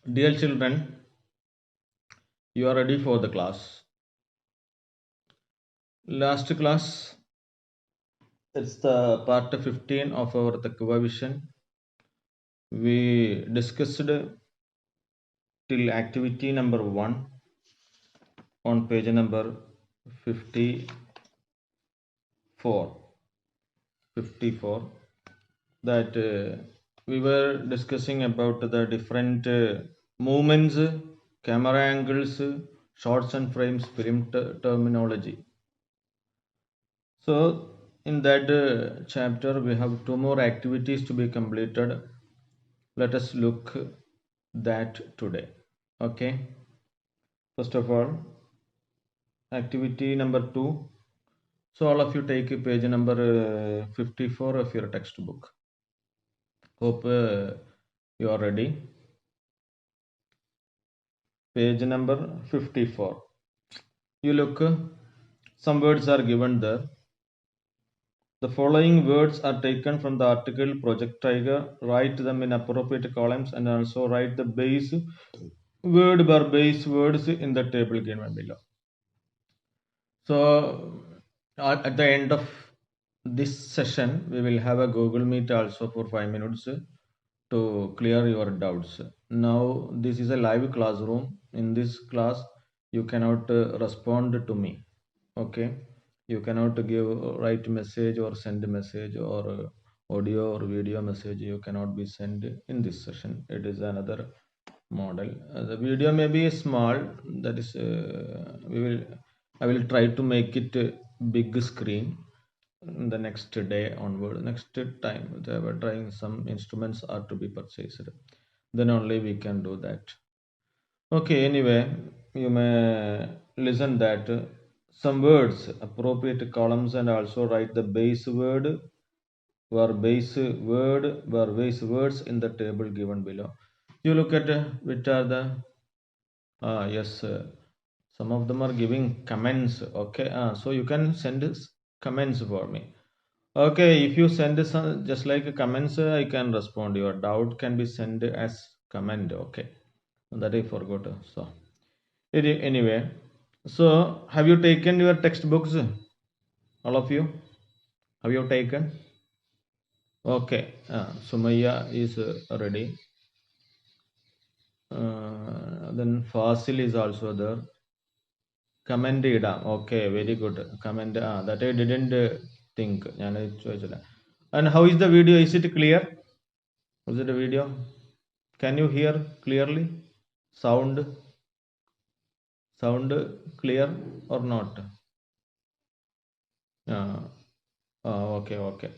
Dear children, you are ready for the class. Last class, it's the part 15 of our Takwa Vision. We discussed till activity number 1 on page number 54. 54 that we were discussing about the different movements, camera angles, shots and frames, film terminology. So in that chapter we have 2 more activities to be completed. Let us look that today. Okay. First of all, activity number 2. So all of you take page number 54 of your textbook. Hope you are ready. Page number 54. You look, some words are given there. The following words are taken from the article Project Tiger. Write them in appropriate columns and also write the base word by base words in the table given below. So at the end of this session, we will have a Google Meet also for 5 minutes to clear your doubts. Now this is a live classroom. In this class, you cannot respond to me. Okay, you cannot give write message or send message or audio or video message. You cannot be sent in this session. It is another model. The video may be small. That is, I will try to make it big screen the next day onward. Next time they were trying, some instruments are to be purchased, then only we can do that. Okay, anyway, you may listen that some words, appropriate columns, and also write the base word were base words in the table given below. You look at which are the yes, some of them are giving comments. Okay, so you can send comments for me. Okay, if you send some just like comments, I can respond. Your doubt can be sent as comment. Okay, that I forgot. So anyway, so have you taken your textbooks? All of you, have you taken? Okay, Sumaya is ready. Then Fasil is also there. Comment idam. Okay, very good. Comment. That I didn't think. And how is the video? Is it clear? Was it a video? Can you hear clearly? Sound clear or not? Uh, okay.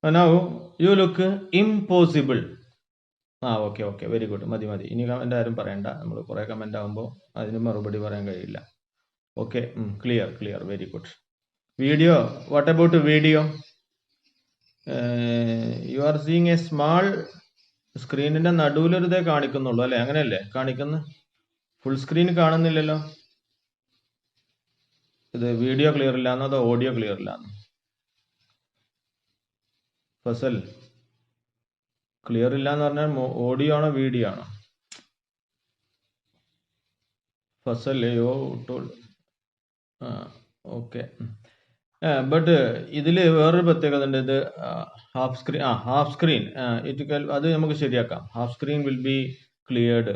Now you look impossible. Okay, very good. മതി ഇനി comment ആരും പറയണ്ട. നമ്മൾ കുറെ comment ആകുമ്പോൾ അതിന് മറുപടി പറയാൻ കഴിയില്ല. Okay, clear, very good. Video, what about video? You are seeing a small സ്ക്രീനിന്റെ നടുവിലൊരു ഇതേ കാണിക്കുന്നുള്ളൂ അല്ലെ? അങ്ങനെയല്ലേ കാണിക്കുന്നത്? ഫുൾ സ്ക്രീൻ കാണുന്നില്ലല്ലോ. ഇത് വീഡിയോ ക്ലിയർ ഇല്ലാന്നോ അതോ ഓഡിയോ ക്ലിയർ ഇല്ലാന്നോ? ഫസൽ, ക്ലിയർ ഇല്ലാന്ന് പറഞ്ഞാൽ ഓഡിയോ ആണോ വീഡിയോ ആണോ? ഫസൽ യോ ഓക്കെ. ബട്ട് ഇതില് വേറൊരു പ്രത്യേകത ഉണ്ട്. ഇത് ഹാഫ് സ്ക്രീൻ അത് നമുക്ക് ശരിയാക്കാം. Half screen will be cleared.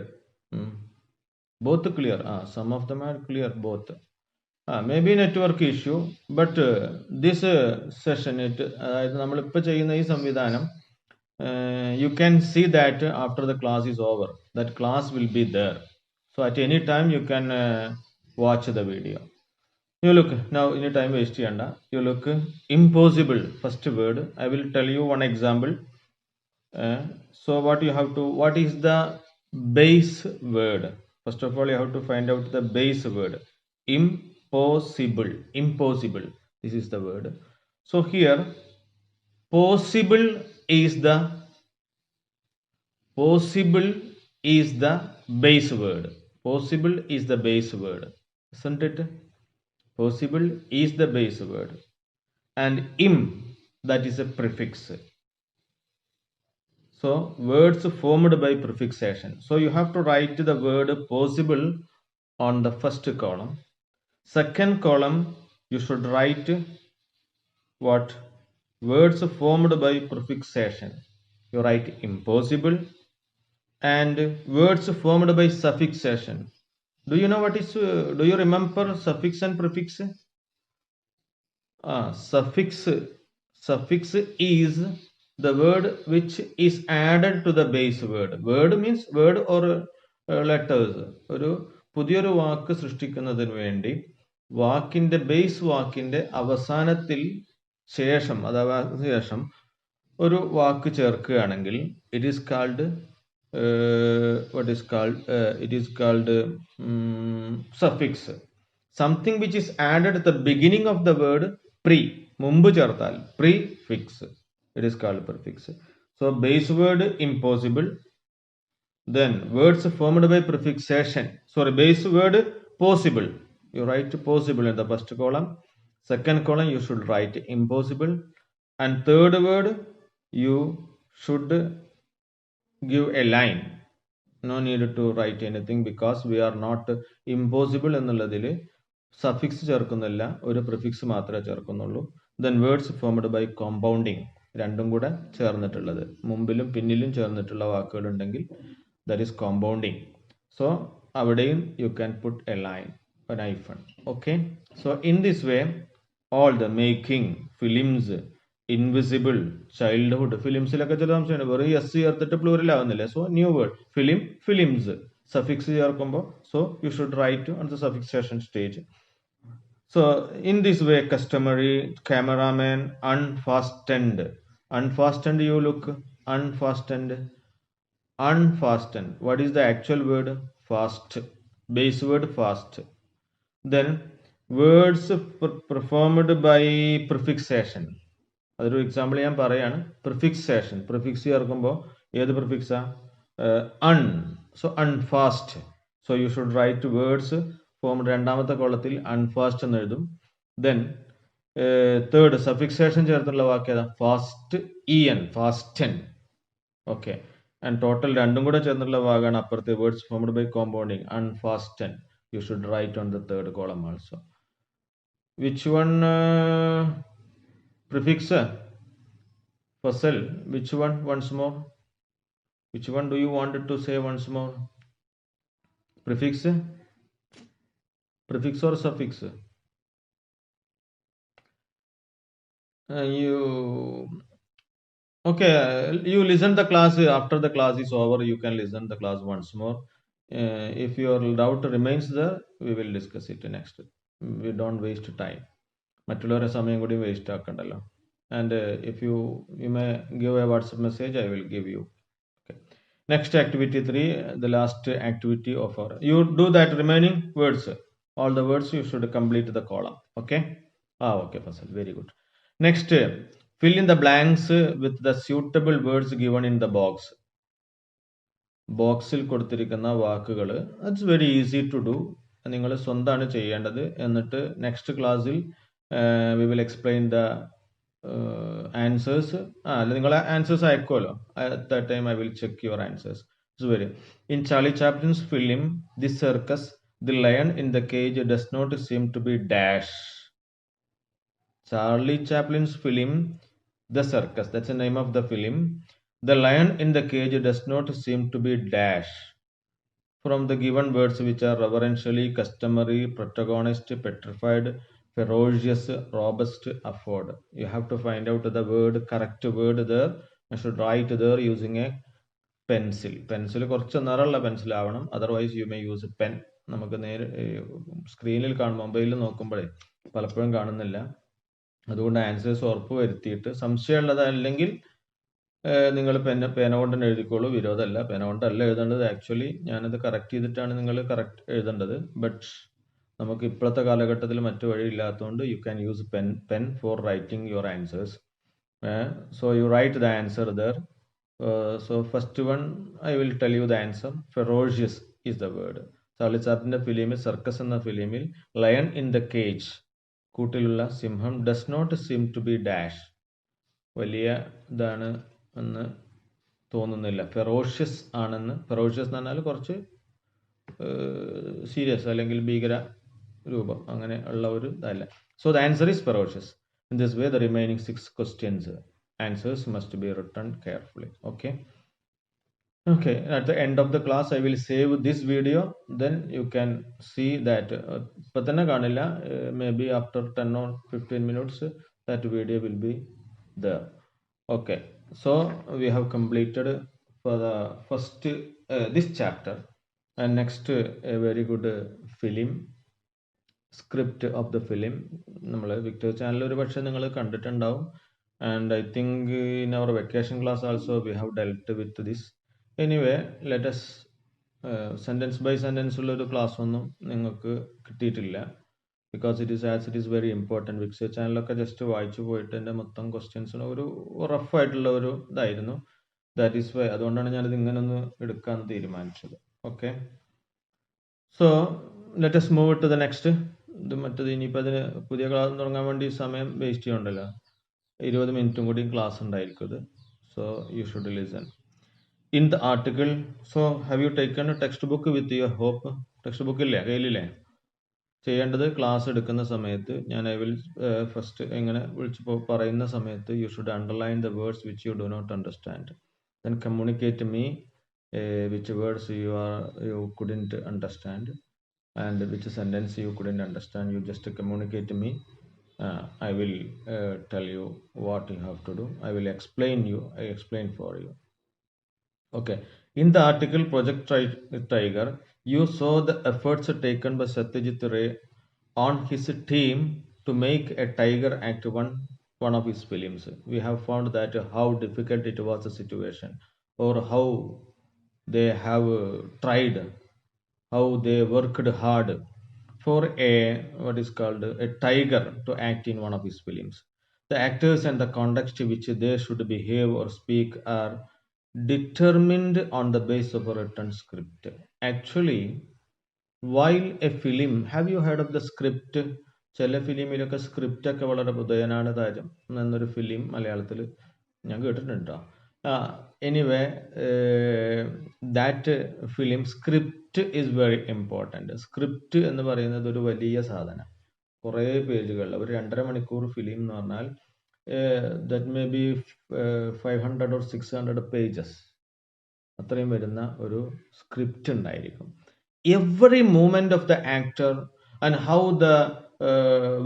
Both clear. Some of them are clear both. May be network issue. But this session അതായത് നമ്മളിപ്പോൾ ചെയ്യുന്ന ഈ സംവിധാനം, you can see that after the class is over, that class will be there. So at any time you can watch the video. You look now, any time waste cheyanda. You look impossible. First word, I will tell you one example. So what is the base word? First of all, you have to find out the base word. Impossible. This is the word. So here, possible is the base word. Possible is the base word, isn't it? Possible is the base word, and that is a prefix. So words formed by prefixation. So you have to write the word possible on the first column. Second column, you should write what? Words formed by prefixation. You write impossible. And words formed by suffixation. Do you know what is, do you remember suffix and prefix? Suffix is the word which is added to the base word. Word means word or letters. ഒരു പുതിയൊരു വാക്ക് സൃഷ്ടിക്കുന്നതിന് വേണ്ടി വാക്കിന്റെ base വാക്കിന്റെ അവസാനത്തിൽ ശേഷം അഥവാ ശേഷം ഒരു വാക്ക് ചേർക്കുകയാണെങ്കിൽ it is called suffix. Something which is added at the beginning of the word pre, mumbu ചേർത്താൽ prefix, it is called prefix. So base word impossible, then words formed by prefixation, base word possible, you write possible in the first column. Second column you should write impossible, and third word you should give a line. No need to write anything because we are not impossible എന്നുള്ളതിൽ suffix ചേർക്കുന്നില്ല, ഒരു prefix മാത്രമേ ചേർക്കുന്നുള്ളൂ. Then words formed by compounding, രണ്ടും കൂടെ ചേർന്നിട്ടുള്ളത്, മുമ്പിലും പിന്നിലും ചേർന്നിട്ടുള്ള വാക്കുകൾ ഉണ്ടെങ്കിൽ ദാറ്റ് ഈസ് കോമ്പൗണ്ടിങ്. സോ അവിടെയും you can put a line, an hyphen. Okay, so in this way all the making, films, invisible, childhood, ഫിലിംസിലൊക്കെ ചില സംശയമുണ്ട്, വെറും എസ് ചേർത്തിട്ട് പ്ലൂറൽ ആവുന്നില്ല. So new word film, films, suffix ചേർക്കുമ്പോൾ so you should write on the suffixation stage. So in this way customary, cameraman, unfastened. Unfastened, you look, unfastened, unfastened. What is the actual word? Fast, base word fast. Then words performed by prefixation. അതൊരു example ഞാൻ പറയാണ്. Prefixation, prefix ചേർക്കുമ്പോൾ ഏത് പ്രിഫിക്സാ? Un. So unfast. So you should write words form രണ്ടാമത്തെ കോളത്തിൽ അൺഫാസ്റ്റ് എന്ന് എഴുതും. ദെൻ തേർഡ് സഫിക്സേഷൻ ചേർത്തുള്ള വാക്ക് ഏതാ? Fast, EN, fasten. Okay, and total രണ്ടും കൂടെ ചേർന്നുള്ള വാക്കാണ് അപ്പുറത്തെ words formed by compounding, unfasten. You should write on the third column also. Which one prefix? Fasal, which one? Once more, which one do you want to say once more? Prefix, prefix or suffix? You okay, you listen the class. After the class is over, you can listen the class once more. If your doubt remains there, we will discuss it next. We don't waste time. മറ്റുള്ളവരെ സമയം കൂടി waste ആക്കണ്ടല്ലോ. And if you may give a WhatsApp message, I will give you. Okay, next activity 3, the last activity of our. You do that remaining words, all the words you should complete the column. Okay, okay Fasal, very good. Next, fill in the blanks with the suitable words given in the box. ബോക്സിൽ കൊടുത്തിരിക്കുന്ന വാക്കുകൾ, it's very easy to do. നിങ്ങൾ സ്വന്തമാണ് ചെയ്യേണ്ടത്. എന്നിട്ട് next ക്ലാസ്സിൽ we will explain the answers. നിങ്ങളെ answers അയക്കുമല്ലോ, at that time I will check your answers. It's very. In Charlie Chaplin's film The Circus, the lion in the cage does not seem to be dash. Charlie Chaplin's film The Circus, that's the name of the film. The lion in the cage does not seem to be dash. From the given words which are reverentially, customary, protagonist, petrified, ferocious, robust, afford. You have to find out the word, correct word there. I should write there using a pencil. Pencil കുറച്ച് നിറമുള്ള pencil ആവണം, otherwise you may use pen. നമുക്ക് നേരെ സ്ക്രീനിൽ കാണും, മൊബൈലിൽ നോക്കുമ്പോഴേ പലപ്പോഴും കാണുന്നില്ല. അതുകൊണ്ട് ആൻസേഴ്സ് ഉറപ്പ് വരുത്തിയിട്ട്, സംശയമുള്ളതല്ലെങ്കിൽ നിങ്ങൾ പേന കൊണ്ട് തന്നെ എഴുതിക്കോളൂ, വിരോധമല്ല. പേന കൊണ്ടല്ല എഴുതേണ്ടത്, ആക്ച്വലി ഞാനത് കറക്റ്റ് ചെയ്തിട്ടാണ് നിങ്ങൾ കറക്റ്റ് എഴുതേണ്ടത്. ബട്ട് നമുക്ക് ഇപ്പോഴത്തെ കാലഘട്ടത്തിൽ മറ്റു വഴി ഇല്ലാത്തതുകൊണ്ട് you can use pen for writing your answers. So you write the answer there. So first one I will tell you the answer. Ferocious is the word. Charlie ചാപ്ലിൻ്റെ ഫിലിമിൽ, സർക്കസ് എന്ന ഫിലിമിൽ, ലയൺ ഇൻ ദ കേജ്, കൂട്ടിലുള്ള സിംഹം, does not seem to be dash, വലിയ ഇതാണ് എന്ന് തോന്നുന്നില്ല. ഫെറോഷ്യസ് ആണെന്ന്. ഫെറോഷ്യസ് എന്ന് പറഞ്ഞാൽ കുറച്ച് സീരിയസ് അല്ലെങ്കിൽ ഭീകര രൂപം അങ്ങനെ ഉള്ള ഒരു ഇതല്ല. So the answer is ferocious. In this way, the remaining 6 questions answers must be written carefully. Okay, at the end of the class, I will save this video. Then you can see that ഇപ്പൊ തന്നെ കാണില്ല, maybe after 10 or 15 minutes that video will be there. Okay, so we have completed for the first this chapter, and next a very good film script of the film നമ്മൾ Victers channel ഒരു പക്ഷേ നിങ്ങൾ കണ്ടിട്ടുണ്ടാവും. And I think in our vacation class also we have dealt with this. Anyway let's sentence by sentence ഉള്ളൊരു class ഒന്നും നിങ്ങൾക്ക് കിട്ടിയിട്ടില്ല. Because it is very important. Victers ചാനലൊക്കെ ജസ്റ്റ് വായിച്ചു പോയിട്ട് എൻ്റെ മൊത്തം ക്വസ്റ്റ്യൻസിന് ഒരു റഫായിട്ടുള്ള ഒരു ഇതായിരുന്നു. ദാറ്റ് ഈസ് വൈ, അതുകൊണ്ടാണ് ഞാനിത് ഇങ്ങനെ ഒന്ന് എടുക്കാൻ തീരുമാനിച്ചത്. Okay, so let's move to the next. ഇത് മറ്റേത് ഇനിയിപ്പോൾ അതിന് പുതിയ ക്ലാസ് തുടങ്ങാൻ വേണ്ടി സമയം വേസ്റ്റ് ചെയ്യണ്ടല്ലോ. 20 മിനിറ്റും കൂടി ക്ലാസ് ഉണ്ടായിരിക്കും ഇത്. So you should listen in the article. So have you taken text book with your hope? Text book ഇല്ലേ, കയ്യിലില്ലേ? ചെയ്യേണ്ടത് ക്ലാസ് എടുക്കുന്ന സമയത്ത് ഞാൻ ഐ വിൽ ഫസ്റ്റ് എങ്ങനെ വിളിച്ച് പറയുന്ന സമയത്ത് you should underline the words which you do not understand. Then communicate me which words you couldn't understand and which sentence you couldn't understand. You just communicate to me. I will tell you what you have to do. I will explain for you. Okay, in the article Project Tiger, you saw the efforts taken by Satyajit Ray on his team to make a tiger act one of his films. We have found that how difficult it was a situation, or how they have tried, how they worked hard for a tiger to act in one of his films. The actors and the context which they should behave or speak are determined on the basis of a written script. Actually, while a film, have you heard of the script? ചില ഫിലിമിലൊക്കെ script ഒക്കെ വളരെ ഉദയനാണ് താരം എന്നൊരു film മലയാളത്തിൽ ഞാൻ കേട്ടിട്ടുണ്ട് കേട്ടോ. Anyway that film script is very important. Script എന്ന് പറയുന്നത് ഒരു വലിയ സാധനം, കുറേ പേജുകൾ, ഒരു 2.5 മണിക്കൂർ ഫിലിം എന്ന് പറഞ്ഞാൽ that may be 500 or 600 pages, അത്രയും വരുന്ന ഒരു സ്ക്രിപ്റ്റ് ഉണ്ടായിരിക്കും. Every movement of the actor and how the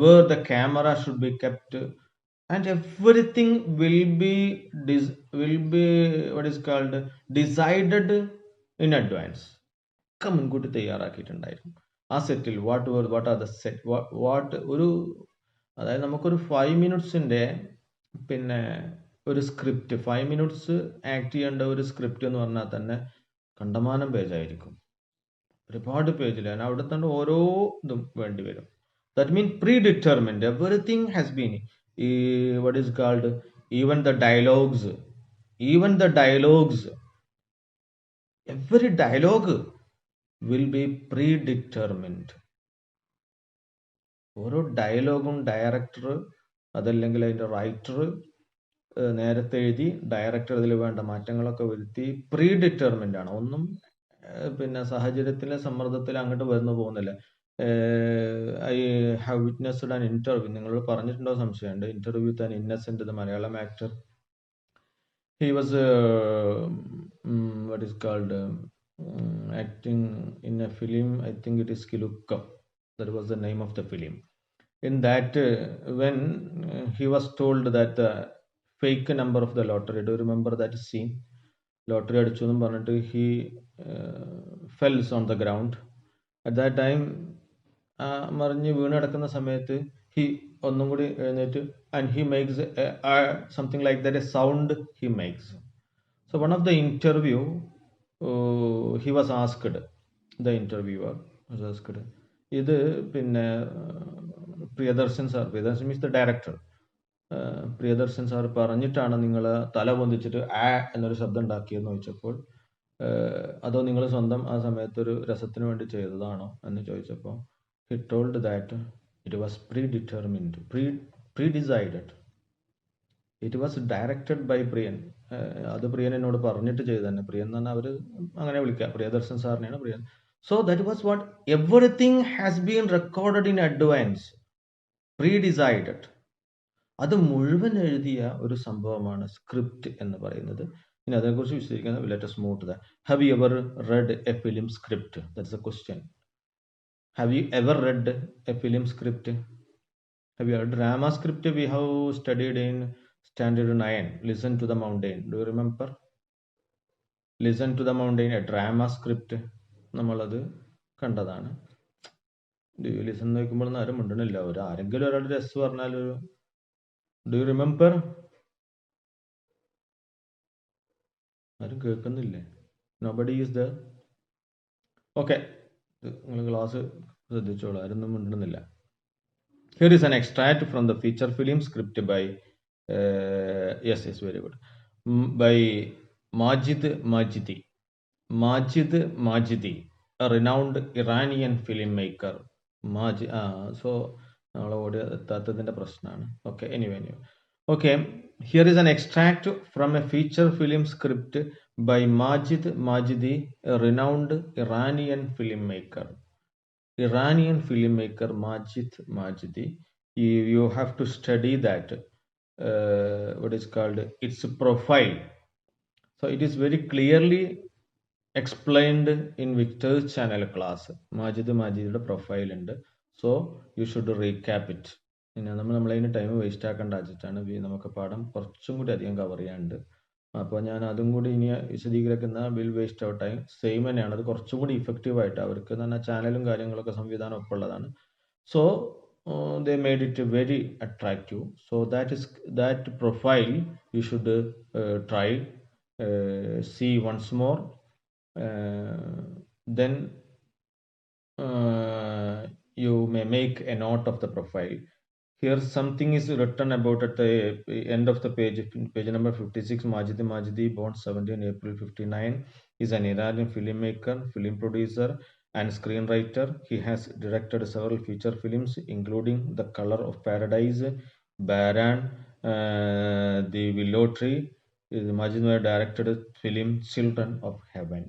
where the camera should be kept, and everything will be decided in advance. ഒക്കെ മുൻകൂട്ടി തയ്യാറാക്കിയിട്ടുണ്ടായിരിക്കും. ആ സെറ്റിൽ വാട്ട് ആർ ദ സെറ്റ് ഒരു, അതായത് നമുക്കൊരു 5 മിനിറ്റ്സിൻ്റെ പിന്നെ ഒരു സ്ക്രിപ്റ്റ്, 5 മിനിറ്റ്സ് ആക്ട് ചെയ്യേണ്ട ഒരു സ്ക്രിപ്റ്റ് എന്ന് പറഞ്ഞാൽ തന്നെ കണ്ടമാനം പേജായിരിക്കും, ഒരുപാട് പേജിലാണ്. അവിടെ തന്നെ ഓരോ ഇതും വേണ്ടി വരും. That means predetermined. Everything has been even the dialogues, every dialogue will be predetermined. ഓരോ ഡയലോഗും ഡയറക്ടർ അതല്ലെങ്കിൽ അതിൻ്റെ റൈറ്റർ നേരത്തെ എഴുതി, ഡയറക്ടർ അതിൽ വേണ്ട മാറ്റങ്ങളൊക്കെ വരുത്തി പ്രീഡിറ്റർമിൻഡ് ആണ്. ഒന്നും പിന്നെ സാഹചര്യത്തിലെ സമ്മർദ്ദത്തിൽ അങ്ങോട്ട് വരുന്നു പോകുന്നില്ല. I have witnessed an interview, നിങ്ങളോട് പറഞ്ഞിട്ടുണ്ടോ സംശയമുണ്ട്, interview with an Innocent, the Malayalam actor. He was acting in a film, I think it is Kilukam, that was the name of the film. In that when he was told that the fake number of the lottery, do you remember that scene? Lottery അടിച്ചു എന്നും പറഞ്ഞിട്ട് he fells on the ground. At that time മറിഞ്ഞ് വീണ് കിടക്കുന്ന സമയത്ത് he ഒന്നും കൂടി എഴുന്നേറ്റ് and he makes something like that, A sound he makes. So one of the interview he was asked, the interviewer was asked, ഇത് പിന്നെ Priyadarshan means the director, Priyadarshan sir പറഞ്ഞിട്ടാണ് നിങ്ങൾ തല പൊന്തിച്ചിട്ട് എന്നൊരു ശബ്ദം ഉണ്ടാക്കിയെന്ന് ചോദിച്ചപ്പോൾ, അതോ നിങ്ങൾ സ്വന്തം ആ സമയത്തൊരു രസത്തിന് വേണ്ടി ചെയ്തതാണോ എന്ന് ചോദിച്ചപ്പോൾ he told that it was predetermined, pre-decided. It was directed by Priyan. അത് പ്രിയൻ എന്നോട് പറഞ്ഞിട്ട് ചെയ്ത് തന്നെ. പ്രിയൻ എന്ന് പറഞ്ഞാൽ അവർ അങ്ങനെ വിളിക്കുക, പ്രിയദർശൻ സാറിനെയാണ് പ്രിയൻ. So that was what everything has been recorded in advance, pre-decided. അത് മുഴുവൻ എഴുതിയ ഒരു സംഭവമാണ് സ്ക്രിപ്റ്റ് എന്ന് പറയുന്നത്. ഇനി അതേക്കുറിച്ച് വിശദീകരിക്കുന്നത്. Let us move to that. Have you ever read a film script? That's a question. Have you ever read a film script? Have you heard drama script? We have studied in standard 9. Listen to the mountain. Do you remember? Listen to the mountain, a drama script. നമ്മളത് കണ്ടതാണ്. Do you listen നോക്കുമ്പോൾ ആരും മിണ്ടണില്ല. ആരെങ്കിലും ഒരാളുടെ രസ് പറഞ്ഞാൽ ഒരു do you remember? ആരും കേൾക്കുന്നില്ലേ? Nobody is the okay. നിങ്ങൾ ക്ലാസ് ശ്രദ്ധിച്ചോളൂ, ആരൊന്നും മിണ്ടുന്നില്ല. Here is an extract from the feature film script by yes, very good, by Majid Majidi. Majid Majidi, a renowned Iranian filmmaker. So എത്താത്തതിൻ്റെ പ്രശ്നമാണ്. Okay, anyway. Okay, here is an extract from a feature film script by Majid Majidi, a renowned Iranian filmmaker. Iranian filmmaker Majid Majidi. You have to study that. What is called its profile. So it is very clearly explained in Victor's channel class. Majid Majid's profile ഉണ്ട്. So you should recap it. ഇനി നമ്മളതിന് time waste ആക്കേണ്ട വെച്ചിട്ടാണ്. നമുക്ക് പാഠം കുറച്ചും കൂടി അധികം cover ചെയ്യാനുണ്ട്. അപ്പോൾ ഞാൻ അതും കൂടി ഇനി വിശദീകരിക്കുന്ന will waste out time. Same തന്നെയാണ്, അത് കുറച്ചും കൂടി ഇഫക്റ്റീവായിട്ട് അവർക്ക് എന്ന് പറഞ്ഞാൽ ചാനലും കാര്യങ്ങളൊക്കെ സംവിധാനം ഒക്കെ ഉള്ളതാണ്. So they made it very attractive. So that profile you should try, see once more. Then you may make a note of the profile. Here something is written about at the end of the page number 56. Majid Majidi, born 17 April 59, is an Iranian filmmaker, film producer and screenwriter. He has directed several feature films including The Color of Paradise, Baran, The Willow Tree. Majid directed film Children of Heaven.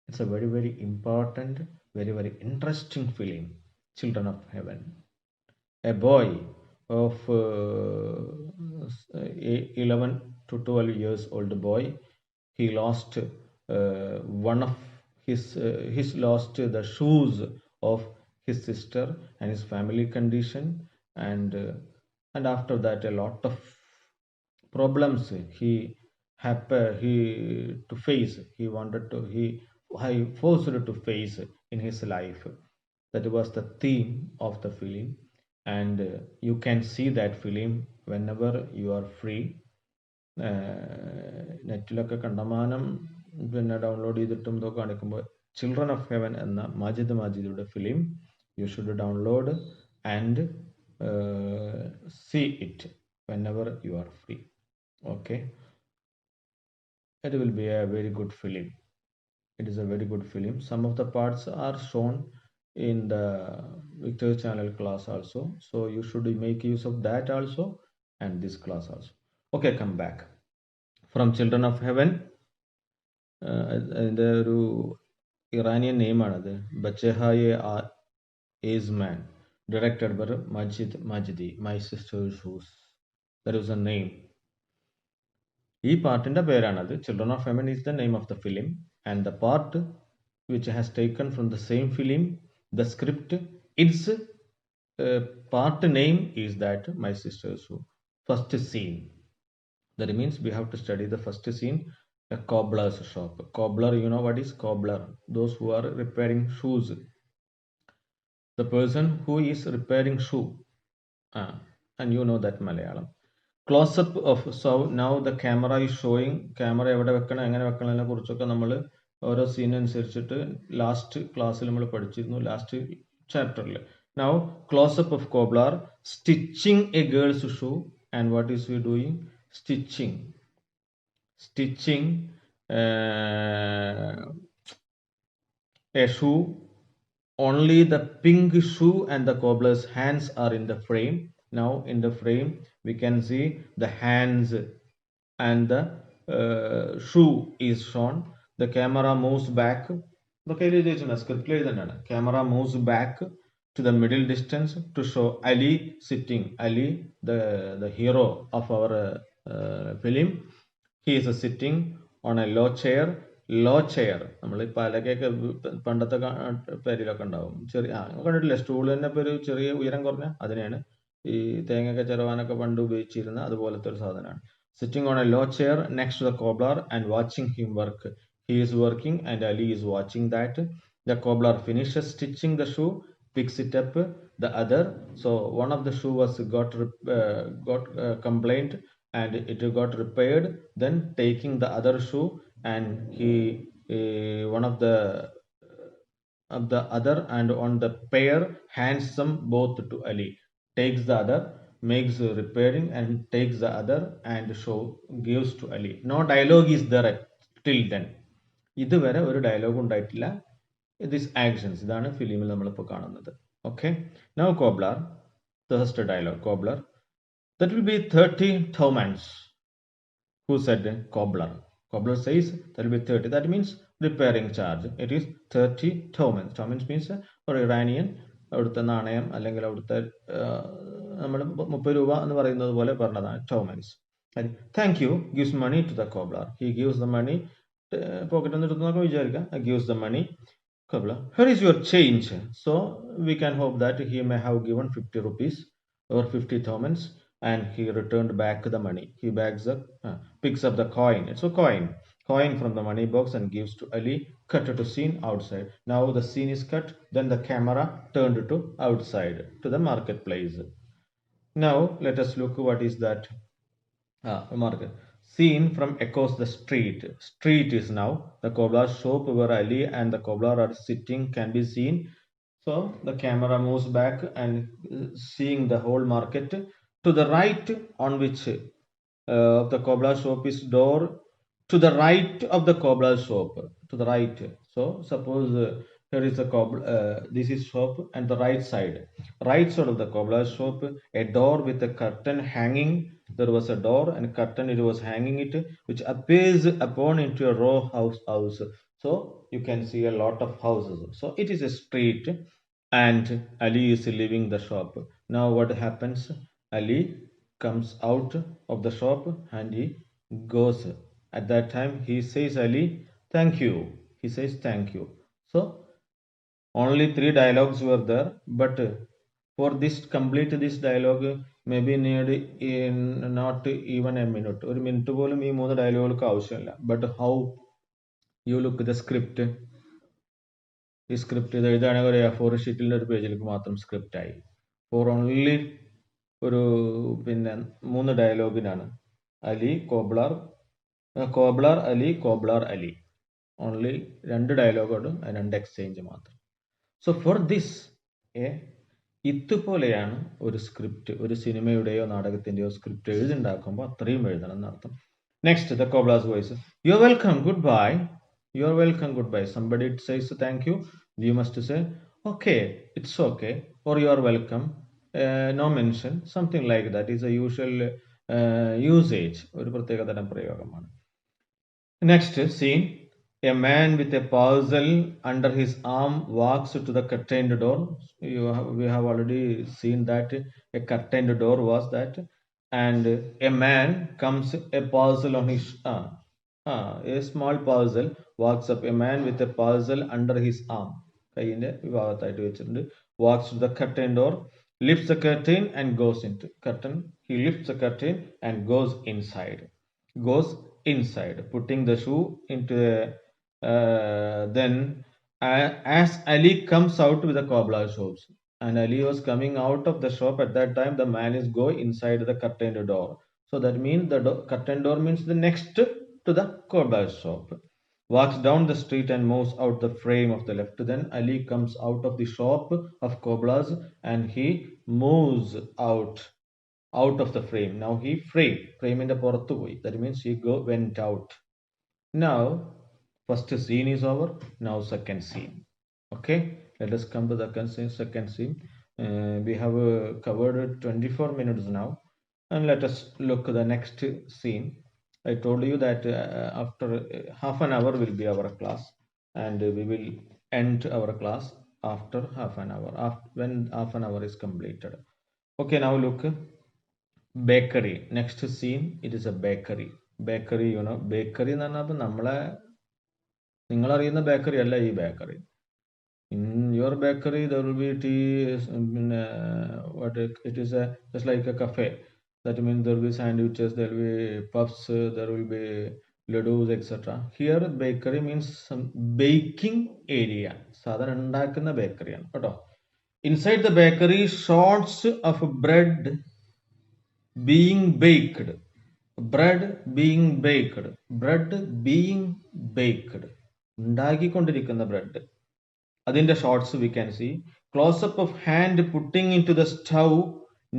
It's a very, very important, very, very interesting film, Children of Heaven. A boy of 11 to 12 years old boy, he lost one of his lost the shoes of his sister and his family condition, and after that a lot of problems he forced to face in his life. That was the theme of the film, and you can see that film whenever you are free. നെറ്റിലൊക്കെ കണ്ടമാനം പിന്നെ download ചെയ്തിട്ടും ഇതൊക്കെ കാണിക്കുമ്പോൾ children of heaven എന്ന Majid മാജിദിയുടെ film you should download and see it whenever you are free. Okay, it will be a very good film. It is a very good film. Some of the parts are shown in the Victor channel class also, so you should make use of that also and this class also. Okay, come back from Children of Heaven. അതിൻ്റെ ഒരു Iranian നെയിമാണത്, ബച്ചഹായെ Azman, directed by Majid Majidi, My Sister's Shoes. That is the name. ഈ പാട്ടിൻ്റെ പേരാണത്. Children of Heaven is the name of the film, and the part which has taken from the same film, the script, its part name is that My Sister's Shoes. First scene. That means we have to study the first scene, a cobbler's shop. Cobbler, you know what is cobbler? Those who are repairing shoes. The person who is repairing shoe. And you know that Malayalam. Close-up of, so now the camera is showing, camera എവിടെ വെക്കണം എങ്ങനെ വെക്കണതിനെ കുറിച്ചൊക്കെ നമ്മൾ ഓരോ scene അനുസരിച്ചിട്ട് last ക്ലാസ്സിൽ നമ്മൾ പഠിച്ചിരുന്നു, ലാസ്റ്റ് ചാപ്റ്ററിൽ. Now close-up of cobbler stitching a girl's shoe, and what is he doing? Stitching a shoe. Only the pink shoe and the cobbler's hands are in the frame. Now in the frame, we can see the hands and the shoe is shown. The camera moves back. Camera moves back to the middle distance to show Ali sitting. Ali, the hero of our film, he is sitting on a low chair. Low chair നമ്മൾ ഈ പലകയൊക്കെ പണ്ടത്തെ പേരിലൊക്കെ ഉണ്ടാവും. ചെറിയ കണ്ടിട്ടില്ലേ, stool തന്നെ ഇപ്പോൾ ഒരു ചെറിയ ഉയരം കുറഞ്ഞ അതിനെയാണ് ഈ തേങ്ങയൊക്കെ ചിരവാനൊക്കെ പണ്ട് ഉപയോഗിച്ചിരുന്ന അതുപോലത്തെ ഒരു സാധനമാണ്. Sitting on a low chair next to the cobbler and watching him work. He is working and Ali is watching that. The cobbler finishes stitching the shoe, picks it up the other. So one of the shoe was got complaint and it got repaired. Then taking the other shoe and he one of the other and on the pair hands them both to Ali. Takes the other, makes repairing and takes the other and show gives to Ali. No dialogue is there till then. ഇതുവരെ ഒരു dialogue ഉണ്ടായിട്ടില്ല. This actions ഇതാണ് ഫിലിമിൽ നമ്മളിപ്പോൾ കാണുന്നത്. Okay, now cobbler, the first dialogue, cobbler. That will be 30 tomans. Who said cobbler? Cobbler says that will be 30. That means repairing charge. It is 30 tomans. Tomans means ഒരു Iranian അവിടുത്തെ നാണയം അല്ലെങ്കിൽ അവിടുത്തെ നമ്മൾ 30 രൂപ എന്ന് പറയുന്നത് പോലെ പറഞ്ഞതാണ് ടോമൻസ്. Thank you gives money to the cobbler. He gives the money, പോക്കറ്റിൽ നിന്ന് എടുത്തെന്നൊക്കെ വിചാരിക്കാം. Gives the money. Cobbler, here is your change. So we can hope that he may have given 50 rupees or 50 tomans and he returned back the money. He picks up the coin. It's a coin from the money box and gives to Ali. Cut to scene outside. Now the scene is cut. Then the camera turned to outside to the marketplace. Now let us look what is that market. Scene from across the street. Street is now the cobbler's shop where Ali and the cobbler are sitting can be seen. So the camera moves back and seeing the whole market. To the right on which the cobbler's shop is door. To the right of the cobbler's shop. To the right. So suppose here is the cobbler. This is shop and the right side. Right side of the cobbler's shop, a door with a curtain hanging. There was a door and curtain, it was hanging it, which appears upon into a row house. So you can see a lot of houses. So it is a street and Ali is leaving the shop. Now what happens? Ali comes out of the shop and he goes. At that time he says, Ali, thank you. He says thank you. So only 3 dialogues were there, but for this complete this dialogue maybe need in not even a minute. ഒരു minute പോലും ഈ 3 ഡയലോഗുകൾക്ക് ആവശ്യമില്ല. But how you look the script. ഈ script ഇത് എഴുതുകയാണെങ്കിൽ ഒരു A4 ഷീറ്റിൻ്റെ ഒരു പേജിലേക്ക് മാത്രം സ്ക്രിപ്റ്റ് ആയി. ഫോർ ഓൺലി ഒരു 3 ഡയലോഗിനാണ്. Ali cobbler, Ali cobbler Ali. Only 2 ഡയലോഗോടും 2 എക്സ്ചേഞ്ച് മാത്രം. സോ ഫോർ ദിസ് ഇതുപോലെയാണ് ഒരു സ്ക്രിപ്റ്റ്, ഒരു സിനിമയുടെയോ നാടകത്തിൻ്റെയോ സ്ക്രിപ്റ്റ് എഴുതുണ്ടാക്കുമ്പോൾ അത്രയും എഴുതണം എന്നർത്ഥം. Next the cobbler's voice. You are welcome, goodbye. You are welcome, goodbye. Somebody says thank you, you must say okay, it's okay, or you are welcome, no mention, something like that is a usual usage. ഒരു പ്രത്യേക തരം പ്രയോഗമാണ്. Next scene. A man with a parcel under his arm walks to the curtained door. We have already seen that a curtained door was that, and a man comes a parcel on his a small parcel walks up. A man with a parcel under his arm, കൈയിൻ്റെ വിഭാഗത്തായിട്ട് വെച്ചിട്ടുണ്ട്. Walks to the curtained door, lifts the curtain and goes into curtain. He lifts the curtain and goes inside. Putting the shoe into a then as Ali comes out with the cobbler shops, and Ali was coming out of the shop at that time, the man is go inside the curtained door. So that means the curtained door means the next to the cobbler shop. Walks down the street and moves out the frame of the left. Then Ali comes out of the shop of cobblers and he moves out of the frame. Now he frame in the പുറത്തു പോയി. That means he went out. Now first scene is over. Now second scene. Okay, let us come to the second scene. We have covered 24 minutes now, and let us look at the next scene. I told you that after half an hour will be our class, and we will end our class after half an hour, when half an hour is completed. Okay, now look, bakery. Next scene, it is a bakery. Bakery, bakery എന്ന് പറഞ്ഞാൽ നമ്മളെ നിങ്ങളറിയുന്ന bakery അല്ല ഈ bakery. In your bakery, there will be tea, what it is just like a cafe. That means there will be sandwiches, there will be puffs, there will be ladoos, etc. Here, bakery means some baking area. സാധാരണ ഉണ്ടാക്കുന്ന ബേക്കറിയാണ് കേട്ടോ. Inside the bakery, shots of bread being baked. Bread being baked. Bread being baked. ഉണ്ടാക്കിക്കൊണ്ടിരിക്കുന്ന bread. അതിന്റെ shots we can see. Close-up of hand putting into the stove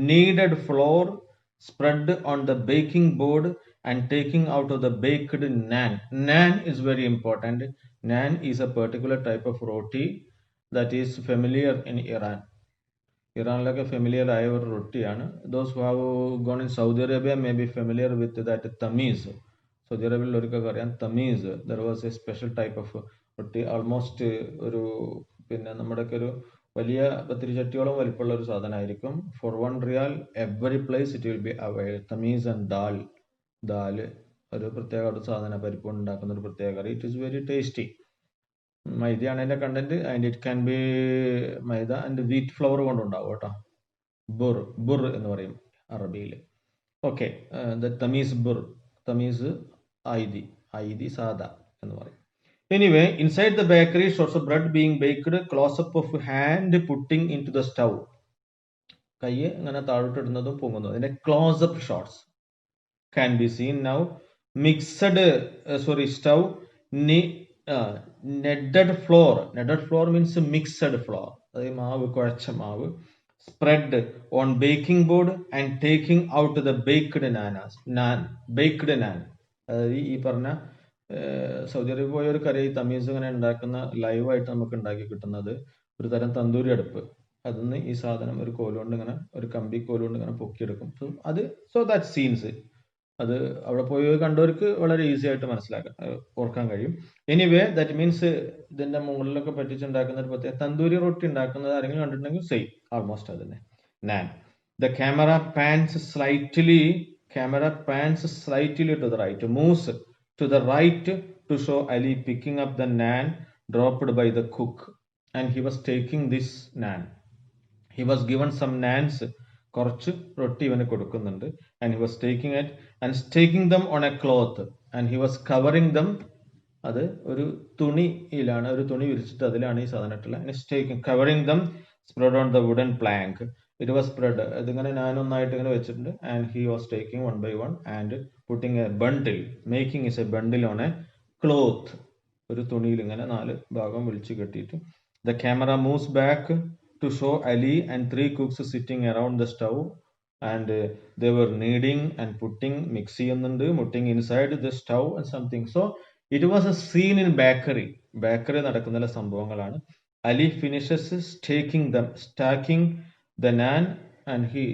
kneaded flour spread on the baking board and taking out of the baked naan. Naan is very important. Naan is a particular type of roti that is familiar in Iran. ഇറാനിലൊക്കെ familiar ആയ ഒരു റൊട്ടിയാണ്. Those who have gone in Saudi Arabia may be familiar with that തമീസ്. സൗദി അറേബ്യയിൽ ഒരിക്കൽ അറിയാം തമീസ്. There was a special type of roti. Almost ഒരു നമ്മുടെയൊക്കെ ഒരു വലിയ പത്തിരി ചട്ടിയോളം വലിപ്പമുള്ള ഒരു സാധനമായിരിക്കും. For 1 riyal every place it will be available. തമീസ് ആൻഡ് ദാല് ഒരു പ്രത്യേക ഒരു സാധന പരിപ്പ് ഉണ്ടാക്കുന്ന ഒരു പ്രത്യേക curry. It is very tasty. മൈദയാണ് അതിന്റെ content, and it can be maida and wheat flour കൊണ്ടുണ്ടാവും കേട്ടോ. ബുർ എന്ന് പറയും അറബിയിൽ. ഓക്കെ, തമീസ് ബുർ, തമീസ് ഐദി സാദ എന്ന് പറയും. Anyway, inside the bakery shots of bread being baked, close-up of hand putting in to the stove. കൈ ഇങ്ങനെ താഴോട്ടിടുന്നതും പൊങ്ങുന്നതും അതിന്റെ close-up shots can be seen now. Stove kneaded flour means mixed flour, അതായത് മാവ്, കുഴച്ച മാവ്, spread on baking board and taking out the baked naan. അതായത് ഈ പറഞ്ഞ സൗദി അറേബ്യ പോയ ഒരു കറി തമീസ് ഇങ്ങനെ ഉണ്ടാക്കുന്ന ലൈവായിട്ട് നമുക്ക് ഉണ്ടാക്കി കിട്ടുന്നത് ഒരു തരം തന്തൂരി അടുപ്പ്. അതിന്ന് ഈ സാധനം ഒരു കോലുകൊണ്ട് ഇങ്ങനെ, ഒരു കമ്പി കോലുകൊണ്ട് ഇങ്ങനെ പൊക്കിയെടുക്കും. സോ ദാറ്റ് സീൻസ് അത് അവിടെ പോയി കണ്ടവർക്ക് വളരെ ഈസി ആയിട്ട് ഓർക്കാൻ കഴിയും. എനിവേ, ദാറ്റ് മീൻസ് ഇതിന്റെ മുകളിലൊക്കെ പറ്റിച്ചുണ്ടാക്കുന്ന ഒരു പ്രത്യേക തന്തൂരി റൊട്ടി ഉണ്ടാക്കുന്നത് ആരെങ്കിലും കണ്ടിട്ടുണ്ടെങ്കിൽ സെയിം, ആൾമോസ്റ്റ് അത് തന്നെ. Naan. The camera pans slightly to the right, moves to the right to show Ali picking up the naan dropped by the cook, and he was taking this naan. He was given some naans, കുറച്ച് റൊട്ടി ഇവന് കൊടുക്കുന്നുണ്ട്. and he was taking it and staking them on a cloth, and he was covering them. അത് ഒരു തുണിയിലാണ്, ഒരു തുണി വിരിച്ചിട്ട് അതിലാണ് ഈ സാധനം ഇട്ടുള്ളത്. and staking, covering them, spread on the wooden plank. It was spread, ഇതിങ്ങനെ ഞാനൊന്നായിട്ട് ഇങ്ങനെ വെച്ചിട്ടുണ്ട്. and he was taking one by one and putting a bundle, making is a bundle on a cloth. ഒരു തുണിയിൽ ഇങ്ങനെ 4 ഭാഗം വിളിച്ചു കെട്ടിയിട്ട്. the camera moves back to show Ali and 3 cooks sitting around the stove, and they were kneading and putting inside the stove and something. So it was a scene in bakery നടക്കുന്ന സംഭവങ്ങളാണ്. Ali finishes stacking the naan, and he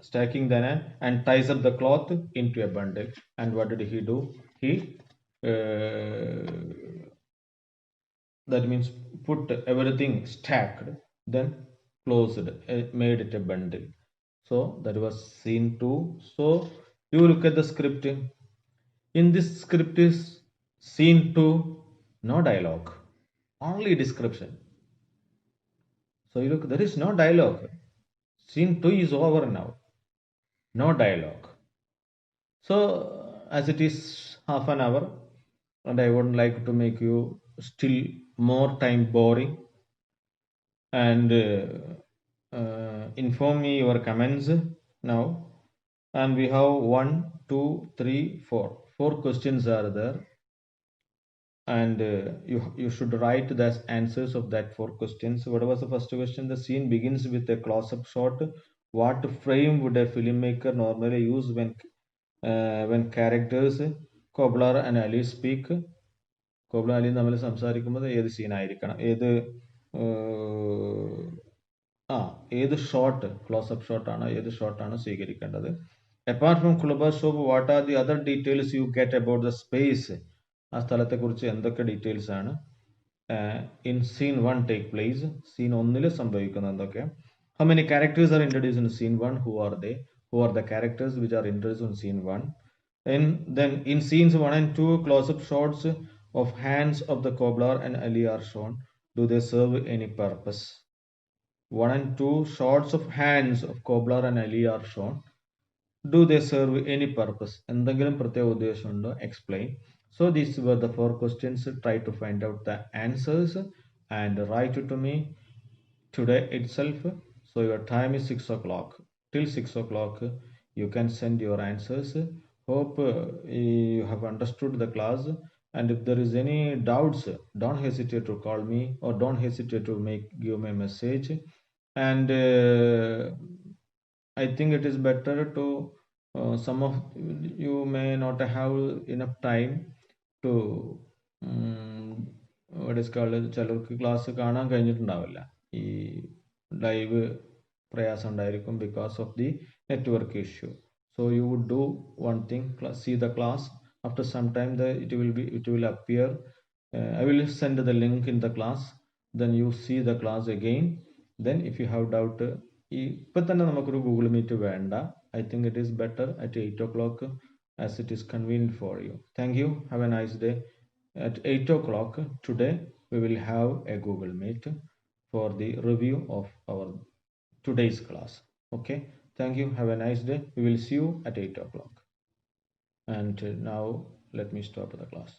stacking the naan and ties up the cloth into a bundle. And what did he do? He that means put everything stacked, then closed, made it a bundle. So that was scene 2. So you look at the script. In this script is scene 2, no dialogue, only description. So you look, there is no dialogue. Scene 2 is over now, no dialogue. So as it is half an hour, and I wouldn't like to make you still more time boring, and inform me your comments now. And we have 1 2 3 4 questions are there, and you should write the answers of that 4 questions. What was the first question? The scene begins with a close-up shot. What frame would a filmmaker normally use when characters Cobbler and Ali speak? കോബ്ല Ali തമ്മിൽ സംസാരിക്കുമ്പോൾ ഏത് സീനായിരിക്കണം, ഏത് ഏത് shot close-up ഷോട്ടാണോ ഏത് ഷോട്ടാണോ സ്വീകരിക്കേണ്ടത്. Apart from club shop what are the other details you get about the space, ആ സ്ഥലത്തെക്കുറിച്ച് എന്തൊക്കെ ഡീറ്റെയിൽസ് ആണ് in scene 1 take place, scene 1 സംഭവിക്കുന്നത് എന്തൊക്കെ. How many characters are introduced in scene 1, who are the characters which are introduced in scene 1. Then in scenes 1 and 2 close-up shots of hands of the cobbler and Ali are shown. Do they serve any purpose? 1 and 2 shots of hands of cobbler and Ali are shown. Do they serve any purpose? എന്തെങ്കിലും പ്രത്യേക ഉദ്ദേശമുണ്ടോ? Explain. So these were the 4 questions. Try to find out the answers and write it to me today itself. So your time is 6 o'clock. Till 6 o'clock you can send your answers. Hope you have understood the class, and if there is any doubts, don't hesitate to call me or don't hesitate to give me a message. And I think it is better to some of you may not have enough time to what is called ചിലർക്ക് class കാണാൻ കഴിഞ്ഞിട്ടുണ്ടാവില്ല, ഈ live പ്രയാസം ഉണ്ടായിരിക്കും because of the network issue. So you would do one thing, see the class. After some time it will appear. I will send the link in the class, then you see the class again. Then if you have doubt, ഇപ്പം തന്നെ നമുക്കൊരു Google meet വേണ്ട. I think it is better at 8 o'clock as it is convenient for you. Thank you. Have a nice day. At 8 o'clock today we will have a Google Meet for the review of our today's class. Okay. Thank you. Have a nice day. We will see you at 8 o'clock. And now let me stop the class.